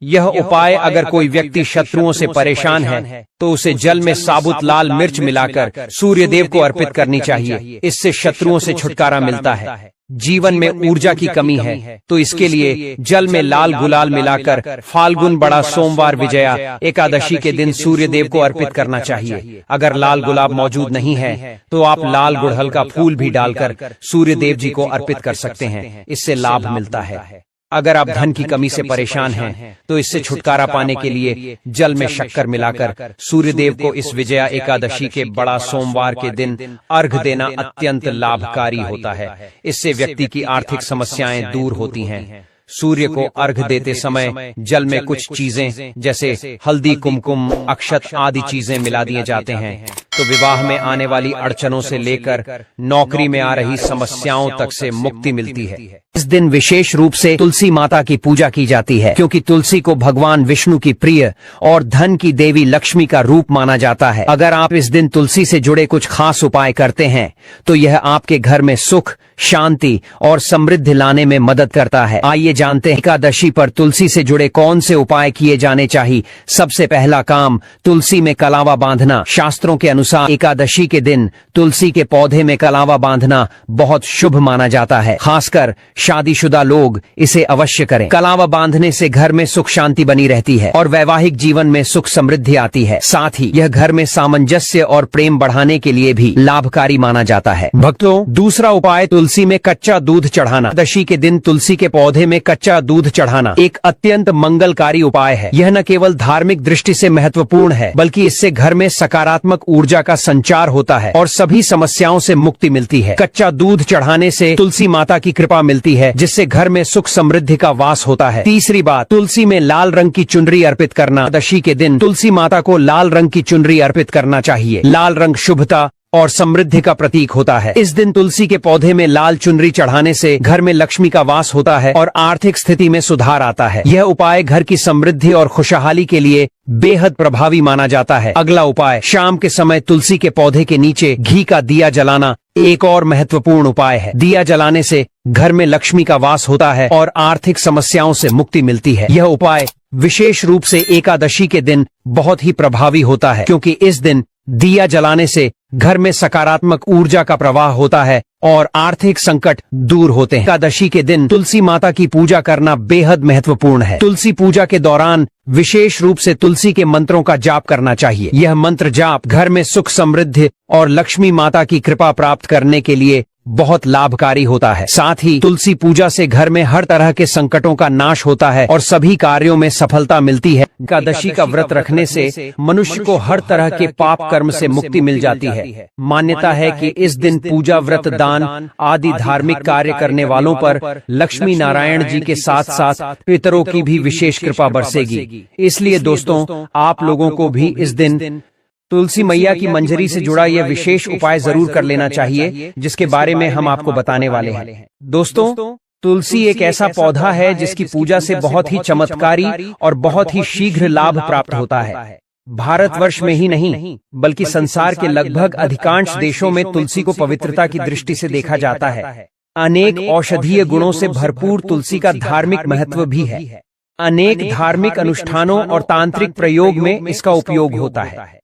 यह उपाय। अगर कोई व्यक्ति शत्रुओं से परेशान है तो उसे जल में साबुत लाल मिर्च मिलाकर सूर्य देव को अर्पित करनी चाहिए। इससे शत्रुओं से छुटकारा मिलता है। जीवन में ऊर्जा की कमी है तो इसके लिए जल में लाल गुलाल मिलाकर फाल्गुन बड़ा सोमवार विजया एकादशी के दिन सूर्य देव को अर्पित करना चाहिए। अगर लाल गुलाब मौजूद नहीं है तो आप लाल गुड़हल का फूल भी डालकर सूर्य देव जी को अर्पित कर सकते हैं। इससे लाभ मिलता है। अगर आप धन की कमी से परेशान हैं तो इससे छुटकारा पाने के लिए जल में शक्कर मिलाकर सूर्य देव को इस विजया एकादशी के बड़ा सोमवार के दिन अर्घ देना अत्यंत लाभकारी होता है। इससे व्यक्ति की आर्थिक समस्याएं दूर होती हैं। सूर्य को अर्घ देते समय जल में कुछ चीजें जैसे हल्दी, कुमकुम, अक्षत आदि चीजें मिला दिए जाते हैं तो विवाह में आने वाली अड़चनों से लेकर नौकरी में आ रही समस्याओं तक से मुक्ति मिलती है। इस दिन विशेष रूप से तुलसी माता की पूजा की जाती है, क्योंकि तुलसी को भगवान विष्णु की प्रिय और धन की देवी लक्ष्मी का रूप माना जाता है। अगर आप इस दिन तुलसी से जुड़े कुछ खास उपाय करते हैं तो यह आपके घर में सुख, शांति और समृद्धि लाने में मदद करता है। आइए जानते हैं एकादशी पर तुलसी से जुड़े कौन से उपाय किए जाने चाहिए। सबसे पहला काम, तुलसी में कलावा बांधना। शास्त्रों के अनुसार एकादशी के दिन तुलसी के पौधे में कलावा बांधना बहुत शुभ माना जाता है। खासकर शादीशुदा लोग इसे अवश्य करें। कलावा बांधने से घर में सुख शांति बनी रहती है और वैवाहिक जीवन में सुख समृद्धि आती है। साथ ही यह घर में सामंजस्य और प्रेम बढ़ाने के लिए भी लाभकारी माना जाता है। भक्तों, दूसरा उपाय तुलसी में कच्चा दूध चढ़ाना। एकादशी के दिन तुलसी के पौधे में कच्चा दूध चढ़ाना एक अत्यंत मंगलकारी उपाय है। यह न केवल धार्मिक दृष्टि से महत्वपूर्ण है, बल्कि इससे घर में सकारात्मक ऊर्जा का संचार होता है और सभी समस्याओं से मुक्ति मिलती है। कच्चा दूध चढ़ाने से तुलसी माता की कृपा मिलती है, जिससे घर में सुख समृद्धि का वास होता है। तीसरी बात, तुलसी में लाल रंग की चुनरी अर्पित करना। एकादशी के दिन तुलसी माता को लाल रंग की चुनरी अर्पित करना चाहिए। लाल रंग शुभता और समृद्धि का प्रतीक होता है। इस दिन तुलसी के पौधे में लाल चुनरी चढ़ाने से घर में लक्ष्मी का वास होता है और आर्थिक स्थिति में सुधार आता है। यह उपाय घर की समृद्धि और खुशहाली के लिए बेहद प्रभावी माना जाता है। अगला उपाय, शाम के समय तुलसी के पौधे के नीचे घी का दिया जलाना एक और महत्वपूर्ण उपाय है। दिया जलाने से घर में लक्ष्मी का वास होता है और आर्थिक समस्याओं से मुक्ति मिलती है। यह उपाय विशेष रूप से एकादशी के दिन बहुत ही प्रभावी होता है, क्योंकि इस दिन दिया जलाने से घर में सकारात्मक ऊर्जा का प्रवाह होता है और आर्थिक संकट दूर होते हैं। एकादशी के दिन तुलसी माता की पूजा करना बेहद महत्वपूर्ण है। तुलसी पूजा के दौरान विशेष रूप से तुलसी के मंत्रों का जाप करना चाहिए। यह मंत्र जाप घर में सुख समृद्धि और लक्ष्मी माता की कृपा प्राप्त करने के लिए बहुत लाभकारी होता है। साथ ही तुलसी पूजा से घर में हर तरह के संकटों का नाश होता है और सभी कार्यों में सफलता मिलती है। एकादशी का व्रत रखने से मनुष्य को हर तरह के पाप कर्म से मुक्ति मिल जाती है। मान्यता है कि इस दिन पूजा, व्रत, दान आदि धार्मिक कार्य करने वालों पर लक्ष्मी नारायण जी के साथ साथ पितरों की भी विशेष कृपा बरसेगी। इसलिए दोस्तों, आप लोगों को भी इस दिन तुलसी मैया की मंजरी से जुड़ा यह विशेष उपाय जरूर कर लेना चाहिए, जिसके बारे में हम आपको बताने वाले हैं। दोस्तों, तुलसी एक ऐसा पौधा है जिसकी पूजा से बहुत ही चमत्कारी और बहुत ही शीघ्र लाभ प्राप्त होता है। भारतवर्ष में ही नहीं बल्कि संसार के लगभग अधिकांश देशों में तुलसी को पवित्रता की दृष्टि से देखा जाता है। अनेक औषधीय गुणों से भरपूर तुलसी का धार्मिक महत्व भी है। अनेक धार्मिक अनुष्ठानों और तांत्रिक प्रयोग में इसका उपयोग होता है।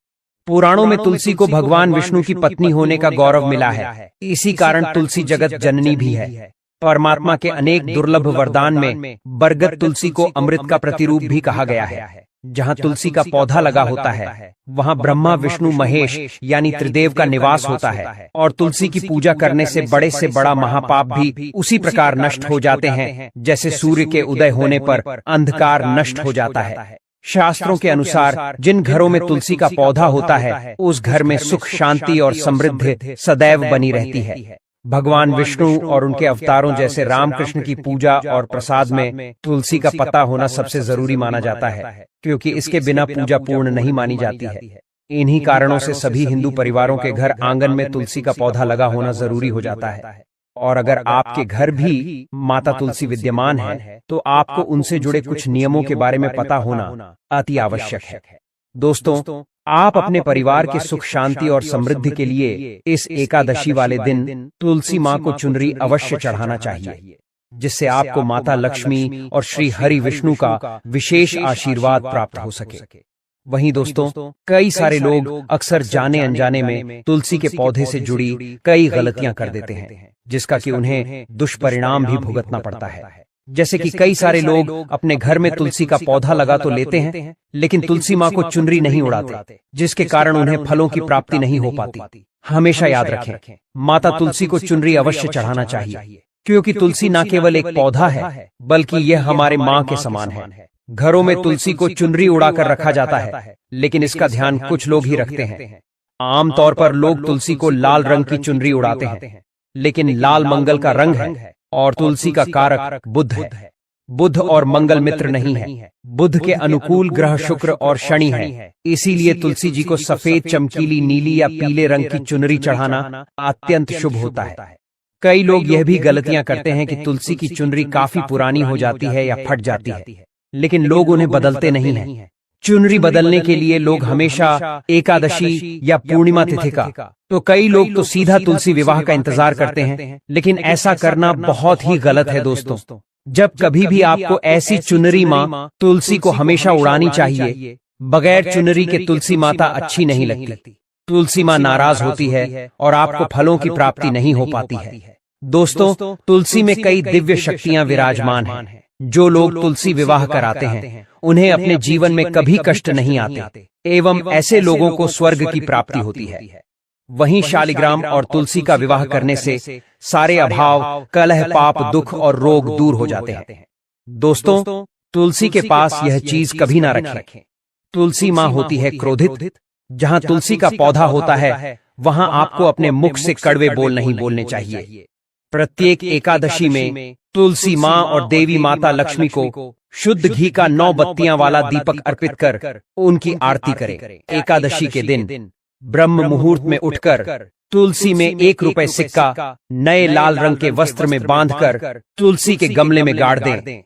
पुराणों में तुलसी को भगवान विष्णु की पत्नी होने का गौरव मिला है। इसी कारण तुलसी जगत जननी भी है। परमात्मा के अनेक दुर्लभ वरदान में बरगद तुलसी को अमृत का प्रतिरूप भी कहा गया है। जहाँ तुलसी का पौधा लगा होता है वहाँ ब्रह्मा, विष्णु, महेश यानी त्रिदेव का निवास होता है और तुलसी की पूजा करने से बड़ा महापाप भी उसी प्रकार नष्ट हो जाते हैं जैसे सूर्य के उदय होने पर अंधकार नष्ट हो जाता है। शास्त्रों के अनुसार जिन घरों में तुलसी का पौधा होता है उस घर में सुख, शांति और समृद्धि सदैव बनी रहती है। भगवान विष्णु और उनके अवतारों जैसे रामकृष्ण की पूजा और प्रसाद में तुलसी का पत्ता होना सबसे जरूरी माना जाता है, क्योंकि इसके बिना पूजा पूर्ण नहीं मानी जाती है। इन्हीं कारणों से सभी हिंदू परिवारों के घर आंगन में तुलसी का पौधा लगा होना जरूरी हो जाता है। और अगर आपके घर भी माता तुलसी विद्यमान है तो आपको उनसे जुड़े कुछ नियमों के बारे में पता होना अति आवश्यक है। दोस्तों, आप अपने परिवार के सुख, शांति और समृद्धि के लिए इस एकादशी वाले दिन तुलसी माँ को चुनरी अवश्य चढ़ाना चाहिए, जिससे आपको माता लक्ष्मी और श्री हरि विष्णु का विशेष आशीर्वाद प्राप्त हो सके। वहीं दोस्तों, कई सारे लोग अक्सर जाने अनजाने में तुलसी के पौधे से जुड़ी कई गलतियां कर देते हैं, जिसका कि उन्हें दुष्परिणाम भी भुगतना पड़ता है। जैसे कि कई सारे लोग अपने घर में तुलसी का पौधा लगा तो लेते हैं, लेकिन तुलसी माँ को चुनरी नहीं उड़ाते, जिसके कारण उन्हें फलों की प्राप्ति नहीं हो पाती। हमेशा याद रखें, माता तुलसी को चुनरी अवश्य चढ़ाना चाहिए, क्योंकि तुलसी न केवल एक पौधा है बल्कि यह हमारे माँ के समान है। घरों में तुलसी को चुनरी उड़ाकर रखा जाता है, लेकिन इसका ध्यान कुछ लोग ही रखते हैं। आमतौर पर लोग तुलसी को लाल रंग की चुनरी उड़ाते हैं, लेकिन लाल मंगल का रंग है और तुलसी का कारक बुध है। बुध और मंगल मित्र नहीं है। बुध के अनुकूल ग्रह शुक्र और शनि है। इसीलिए तुलसी जी को सफेद, चमकीली, नीली या पीले रंग की चुनरी चढ़ाना अत्यंत शुभ होता है। कई लोग यह भी गलतियां करते हैं कि तुलसी की चुनरी काफी पुरानी हो जाती है या फट जाती है, लेकिन लोग उन्हें बदलते नहीं हैं। चुनरी बदलने के लिए लोग हमेशा एकादशी या पूर्णिमा तिथि का, तो कई लोग तो सीधा तुलसी विवाह का इंतजार करते हैं, लेकिन ऐसा करना बहुत ही गलत है। दोस्तों, जब कभी भी आपको ऐसी चुनरी माँ तुलसी को हमेशा उड़ानी चाहिए। बगैर चुनरी के तुलसी माता अच्छी नहीं लगती। तुलसी माँ नाराज होती है और आपको फलों की प्राप्ति नहीं हो पाती है। दोस्तों, तुलसी में कई दिव्य शक्तियां विराजमान हैं। जो लोग तुलसी विवाह कराते हैं उन्हें अपने जीवन में कभी कष्ट नहीं आते एवं ऐसे लोगों को स्वर्ग की प्राप्ति होती है। वहीं शालिग्राम और तुलसी का विवाह करने से सारे अभाव, कलह, पाप, दुख और रोग दूर हो जाते हैं। दोस्तों, तुलसी के पास यह चीज कभी ना रखें। तुलसी माँ होती है क्रोधित। जहाँ तुलसी का पौधा होता है वहाँ आपको अपने मुख से कड़वे बोल नहीं बोलने चाहिए। प्रत्येक एकादशी में तुलसी माँ और देवी माता लक्ष्मी को शुद्ध घी का 9 बत्तियां वाला दीपक अर्पित कर उनकी आरती करें। एकादशी के दिन ब्रह्म मुहूर्त में उठकर तुलसी में 1 रुपए सिक्का नए लाल रंग के वस्त्र में बांधकर तुलसी के गमले में गाड़ दें।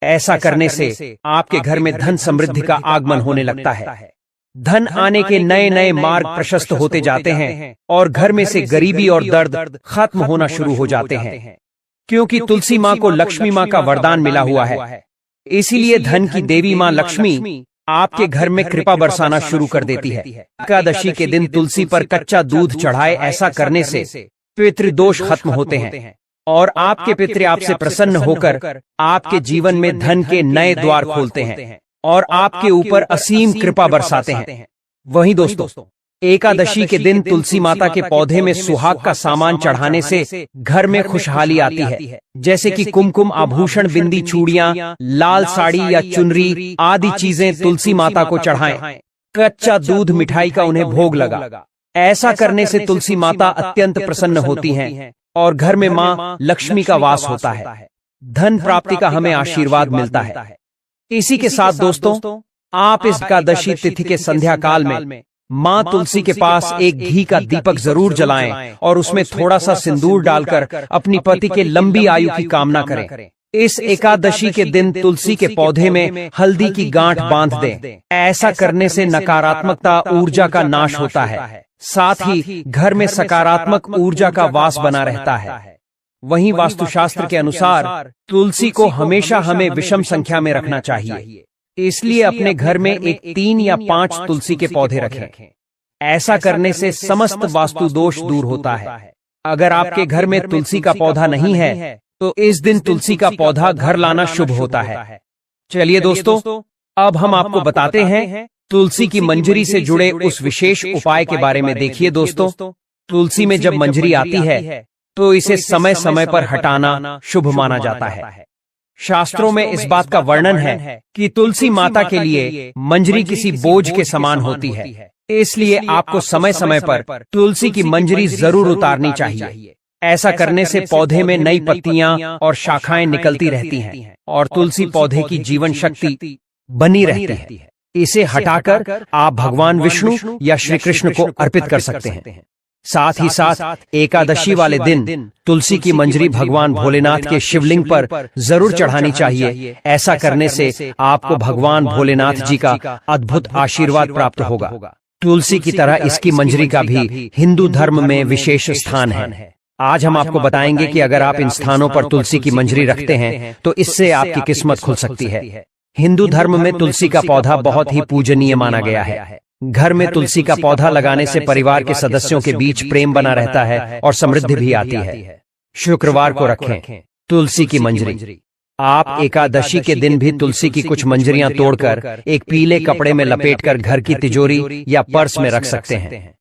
ऐसा करने से आपके घर में धन समृद्धि का आगमन होने लगता है। धन आने के नए नए मार्ग प्रशस्त होते जाते हैं और घर में से गरीबी और दर्द खत्म होना शुरू हो जाते हैं, क्योंकि तुलसी माँ को लक्ष्मी माँ का वरदान मिला हुआ है। इसीलिए धन की देवी माँ लक्ष्मी आपके घर में कृपा बरसाना शुरू कर देती है। एकादशी के दिन तुलसी पर कच्चा दूध चढ़ाए, ऐसा करने से पितृदोष खत्म होते हैं और आपके पितृ आपसे प्रसन्न होकर आपके जीवन में धन के नए द्वार खोलते हैं और आपके ऊपर असीम कृपा बरसाते हैं। वहीं दोस्तों, एकादशी के दिन तुलसी माता के पौधे में सुहाग का सामान चढ़ाने से घर में खुशहाली आती है, जैसे कि कुमकुम, आभूषण, बिंदी, चूड़ियां, लाल साड़ी या चुनरी आदि चीजें तुलसी माता को चढ़ाएं। कच्चा दूध, मिठाई का उन्हें भोग लगा। ऐसा करने से तुलसी माता अत्यंत प्रसन्न होती हैं और घर में मां लक्ष्मी का वास होता है। धन प्राप्ति का हमें आशीर्वाद मिलता है। इसी के साथ दोस्तों, आप इस एकादशी तिथि के संध्या काल में मां तुलसी के पास एक घी का दीपक जरूर जलाएं और उसमें थोड़ा सा सिंदूर डालकर अपनी पति के लंबी आयु की कामना करें। इस एकादशी के दिन तुलसी के पौधे में हल्दी की गांठ बांध दें। ऐसा करने से नकारात्मकता ऊर्जा का नाश होता है, साथ ही घर में सकारात्मक ऊर्जा का वास बना रहता है। वहीं वास्तुशास्त्र के अनुसार तुलसी को हमेशा हमें विषम संख्या में रखना चाहिए, इसलिए अपने घर में एक 3 या 5 तुलसी के पौधे रखें। ऐसा करने से समस्त वास्तु दोष दूर होता है। अगर आपके घर में तुलसी का पौधा नहीं है तो इस दिन तुलसी का पौधा घर लाना शुभ होता है। चलिए दोस्तों, अब हम आपको बताते हैं तुलसी की मंजरी से जुड़े उस विशेष उपाय के बारे में। देखिए दोस्तों, तुलसी में जब मंजरी आती है तो इसे समय समय पर हटाना शुभ माना जाता है। शास्त्रों में इस बात का वर्णन है कि तुलसी माता के लिए मंजरी किसी बोझ के समान होती है, इसलिए आपको समय समय पर तुलसी की मंजरी जरूर उतारनी चाहिए। ऐसा करने से पौधे में नई पत्तियां और शाखाएं निकलती रहती हैं और तुलसी पौधे की जीवन शक्ति बनी रहती है। इसे हटाकर आप भगवान विष्णु या श्री कृष्ण को अर्पित कर सकते हैं। साथ ही साथ एकादशी वाले दिन तुलसी की मंजरी भगवान भोलेनाथ के शिवलिंग पर जरूर चढ़ानी चाहिए। ऐसा करने से आपको भगवान भोलेनाथ जी का अद्भुत आशीर्वाद प्राप्त होगा। तुलसी की तरह इसकी मंजरी का भी हिंदू धर्म में विशेष स्थान है। आज हम आपको बताएंगे कि अगर आप इन स्थानों पर तुलसी की मंजरी रखते हैं तो इससे आपकी किस्मत खुल सकती है। हिंदू धर्म में तुलसी का पौधा बहुत ही पूजनीय माना गया है। घर में तुलसी का पौधा लगाने से परिवार के सदस्यों के बीच प्रेम बना रहता है और समृद्धि भी आती है। शुक्रवार को रखें तुलसी की मंजरी। आप एकादशी के दिन भी तुलसी की कुछ मंजरियां तोड़कर एक पीले कपड़े में लपेटकर घर की तिजोरी या पर्स में रख सकते हैं।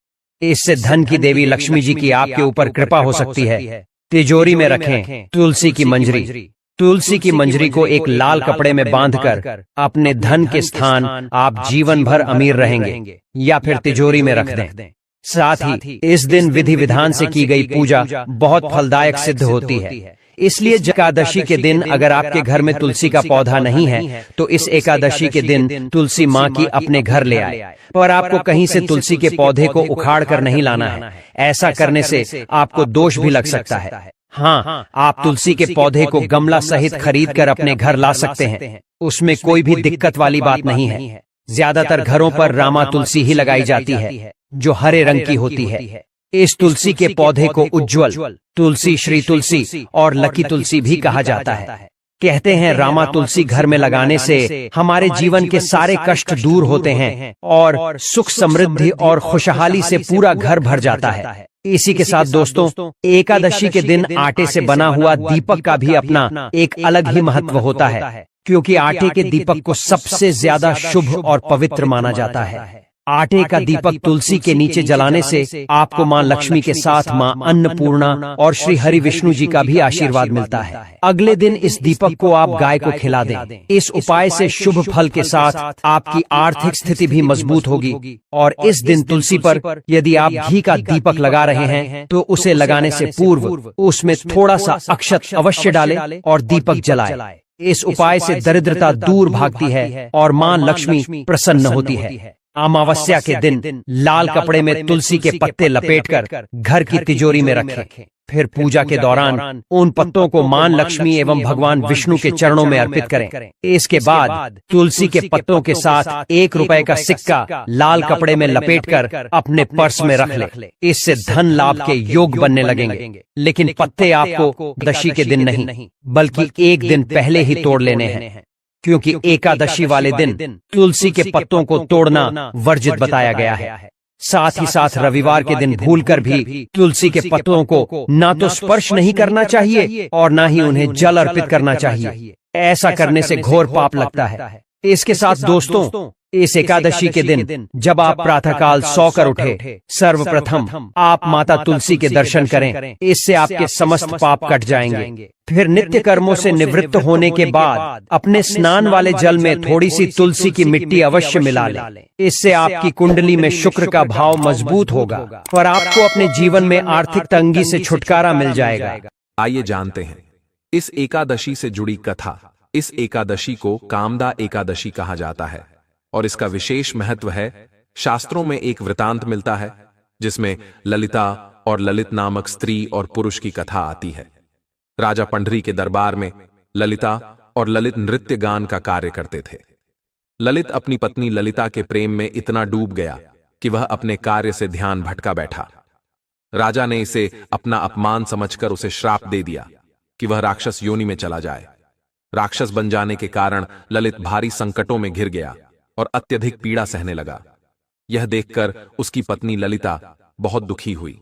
इससे धन की देवी लक्ष्मी जी की आपके ऊपर कृपा हो सकती है। तिजोरी में रखें तुलसी की मंजरी। तुलसी की मंजरी को एक लाल कपड़े में बांधकर अपने धन के स्थान आप जीवन भर अमीर रहेंगे या फिर तिजोरी में रख दें। साथ ही इस दिन विधि विधान से की गई पूजा बहुत फलदायक सिद्ध होती है। इसलिए एकादशी के दिन अगर आपके घर में तुलसी का पौधा नहीं है तो इस एकादशी के दिन तुलसी माँ की अपने घर ले आए, पर आपको कहीं से तुलसी के पौधे को उखाड़ कर नहीं लाना है। ऐसा करने से आपको दोष भी लग सकता है। हाँ, आप तुलसी के पौधे को गमला सहित खरीद कर अपने घर ला सकते हैं, उसमें कोई भी दिक्कत वाली बात नहीं है। ज्यादातर घरों पर रामा तुलसी ही लगाई जाती है जो हरे रंग की होती है। इस तुलसी के पौधे को उज्ज्वल तुलसी, श्री तुलसी और लकी तुलसी भी कहा जाता है। कहते हैं रामा तुलसी घर में लगाने से हमारे जीवन के सारे कष्ट दूर होते हैं और सुख, समृद्धि और खुशहाली से पूरा घर भर जाता है। इसी के साथ दोस्तों, एकादशी के दिन आटे से बना हुआ दीपक का भी अपना एक अलग ही महत्व होता है, क्योंकि आटे के दीपक को सबसे ज्यादा शुभ और पवित्र माना जाता है। आटे का दीपक तुलसी के नीचे जलाने से आपको मां लक्ष्मी के साथ मां अन्नपूर्णा और श्री हरि विष्णु जी का भी आशीर्वाद मिलता है। अगले दिन इस दीपक को आप गाय को खिला दें। इस उपाय से शुभ फल के साथ आपकी आर्थिक स्थिति भी मजबूत होगी। और इस दिन तुलसी पर यदि आप घी का दीपक लगा रहे हैं तो उसे लगाने से पूर्व उसमें थोड़ा सा अक्षत अवश्य डालें और दीपक जलाएं। इस उपाय से दरिद्रता दूर भागती है और मां लक्ष्मी प्रसन्न होती है। अमावस्या के दिन लाल कपड़े में तुलसी के पत्ते लपेटकर घर की तिजोरी में रखें। फिर पूजा के दौरान उन पत्तों को मां लक्ष्मी एवं भगवान विष्णु के चरणों में अर्पित करें। इसके बाद तुलसी के पत्तों के साथ 1 रुपए का सिक्का लाल कपड़े में लपेटकर अपने पर्स में रख लें। इससे धन लाभ के योग बनने लगेंगे। लेकिन पत्ते आपको एकादशी के दिन नहीं बल्कि एक दिन पहले ही तोड़ लेने हैं। क्योंकि एकादशी वाले दिन तुलसी के पत्तों को तोड़ना वर्जित बताया गया है। साथ ही साथ रविवार के दिन भूलकर भी तुलसी के पत्तों को ना तो स्पर्श नहीं करना चाहिए और ना ही उन्हें जल अर्पित करना चाहिए। ऐसा करने से घोर पाप लगता है। इसके साथ दोस्तों, इस एकादशी के दिन जब आप प्रातःकाल सोकर उठे, सर्वप्रथम आप माता तुलसी के दर्शन करें। इससे आपके समस्त पाप कट जाएंगे। फिर नित्य कर्मों से निवृत्त होने के बाद अपने स्नान वाले जल में थोड़ी सी तुलसी की मिट्टी अवश्य मिला लें। इससे आपकी कुंडली में शुक्र का भाव मजबूत होगा और आपको अपने जीवन में आर्थिक तंगी से छुटकारा मिल जाएगा। आइए जानते हैं इस एकादशी से जुड़ी कथा। इस एकादशी को कामदा एकादशी कहा जाता है और इसका विशेष महत्व है। शास्त्रों में एक वृतांत मिलता है जिसमें ललिता और ललित नामक स्त्री और पुरुष की कथा आती है। राजा पंडरी के दरबार में ललिता और ललित नृत्य गान का कार्य करते थे। ललित अपनी पत्नी ललिता के प्रेम में इतना डूब गया कि वह अपने कार्य से ध्यान भटका बैठा। राजा ने इसे अपना अपमान समझकर उसे श्राप दे दिया कि वह राक्षस योनि में चला जाए। राक्षस बन जाने के कारण ललित भारी संकटों में घिर गया और अत्यधिक पीड़ा सहने लगा। यह देखकर उसकी पत्नी ललिता बहुत दुखी हुई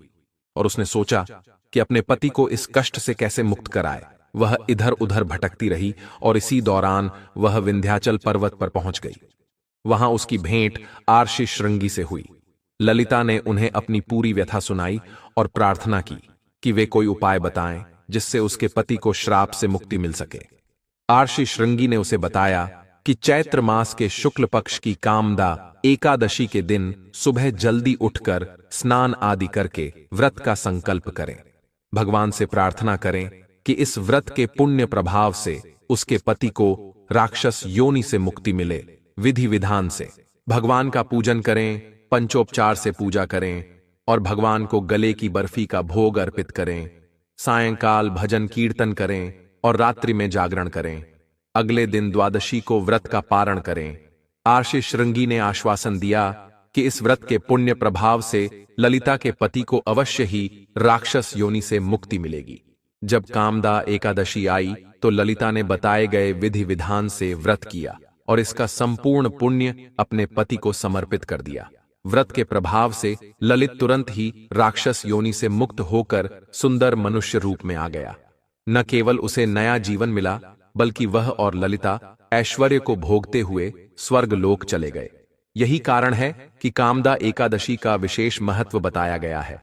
और उसने सोचा कि अपने पति को इस कष्ट से कैसे मुक्त कराए। वह इधर उधर भटकती रही और इसी दौरान वह विंध्याचल पर्वत पर पहुंच गई। वहां उसकी भेंट आर्षि श्रृंगी से हुई। ललिता ने उन्हें अपनी पूरी व्यथा सुनाई और प्रार्थना की कि वे कोई उपाय बताएं जिससे उसके पति को श्राप से मुक्ति मिल सके। आर्षि श्रृंगी ने उसे बताया कि चैत्र मास के शुक्ल पक्ष की कामदा एकादशी के दिन सुबह जल्दी उठकर स्नान आदि करके व्रत का संकल्प करें। भगवान से प्रार्थना करें कि इस व्रत के पुण्य प्रभाव से उसके पति को राक्षस योनि से मुक्ति मिले। विधि विधान से भगवान का पूजन करें, पंचोपचार से पूजा करें और भगवान को गले की बर्फी का भोग अर्पित करें। सायंकाल भजन कीर्तन करें और रात्रि में जागरण करें। अगले दिन द्वादशी को व्रत का पारण करें। आर्षि श्रृंगी ने आश्वासन दिया कि इस व्रत के पुण्य प्रभाव से ललिता के पति को अवश्य ही राक्षस योनि से मुक्ति मिलेगी। जब कामदा एकादशी आई तो ललिता ने बताए गए विधि विधान से व्रत किया और इसका संपूर्ण पुण्य अपने पति को समर्पित कर दिया। व्रत के प्रभाव से ललित तुरंत ही राक्षस योनि से मुक्त होकर सुंदर मनुष्य रूप में आ गया। न केवल उसे नया जीवन मिला बल्कि वह और ललिता ऐश्वर्य को भोगते हुए स्वर्ग लोक चले गए। यही कारण है कि कामदा एकादशी का विशेष महत्व बताया गया है।